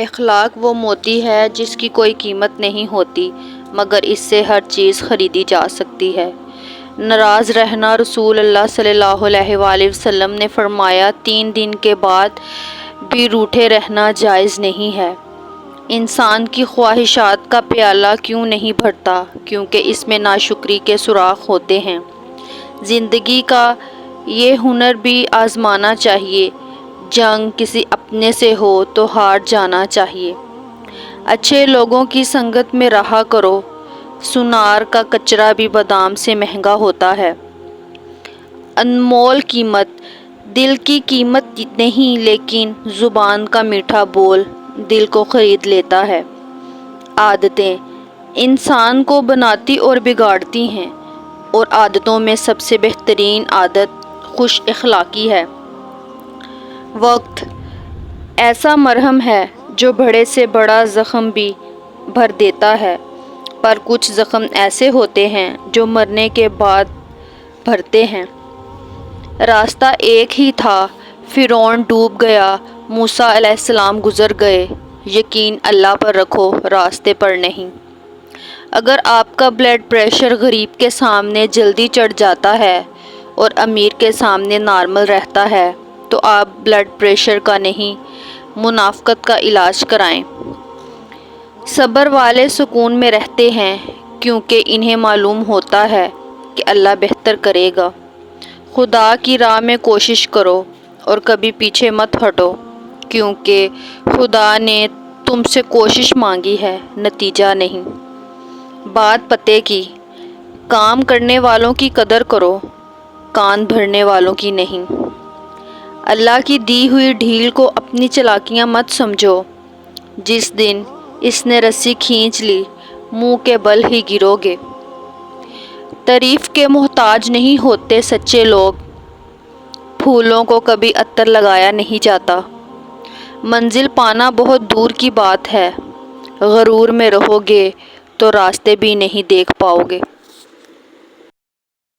اخلاق وہ موتی ہے جس کی کوئی قیمت نہیں ہوتی مگر اس سے ہر چیز خریدی جا سکتی ہے۔ ناراض رہنا، رسول اللہ صلی اللہ علیہ وآلہ وسلم نے فرمایا 3 دن کے بعد بھی روٹھے رہنا جائز نہیں ہے۔ انسان کی خواہشات کا پیالہ کیوں نہیں بھرتا؟ کیونکہ اس میں ناشکری کے سراغ ہوتے ہیں۔ زندگی کا یہ ہنر بھی آزمانا چاہیے، جنگ کسی اپنے سے ہو تو ہار جانا چاہیے۔ اچھے لوگوں کی سنگت میں رہا کرو، سونار کا کچرا بھی بادام سے مہنگا ہوتا ہے۔ انمول قیمت، دل کی قیمت نہیں لیکن زبان کا میٹھا بول دل کو خرید لیتا ہے۔ عادتیں انسان کو بناتی اور بگاڑتی ہیں، اور عادتوں میں سب سے بہترین عادت خوش اخلاقی ہے۔ وقت ایسا مرہم ہے جو بڑے سے بڑا زخم بھی بھر دیتا ہے، پر کچھ زخم ایسے ہوتے ہیں جو مرنے کے بعد بھرتے ہیں۔ راستہ ایک ہی تھا، فرعون ڈوب گیا، موسیٰ علیہ السلام گزر گئے۔ یقین اللہ پر رکھو، راستے پر نہیں۔ اگر آپ کا بلڈ پریشر غریب کے سامنے جلدی چڑھ جاتا ہے اور امیر کے سامنے نارمل رہتا ہے تو آپ بلڈ پریشر کا نہیں، منافقت کا علاج کرائیں۔ صبر والے سکون میں رہتے ہیں کیونکہ انہیں معلوم ہوتا ہے کہ اللہ بہتر کرے گا۔ خدا کی راہ میں کوشش کرو اور کبھی پیچھے مت ہٹو، کیونکہ خدا نے تم سے کوشش مانگی ہے، نتیجہ نہیں۔ بات پتے کی، کام کرنے والوں کی قدر کرو، کان بھرنے والوں کی نہیں۔ اللہ کی دی ہوئی ڈھیل کو اپنی چالاکیاں مت سمجھو، جس دن اس نے رسی کھینچ لی منہ کے بل ہی گرو گے۔ تعریف کے محتاج نہیں ہوتے سچے لوگ، پھولوں کو کبھی عطر لگایا نہیں جاتا۔ منزل پانا بہت دور کی بات ہے، غرور میں رہو گے تو راستے بھی نہیں دیکھ پاؤ گے۔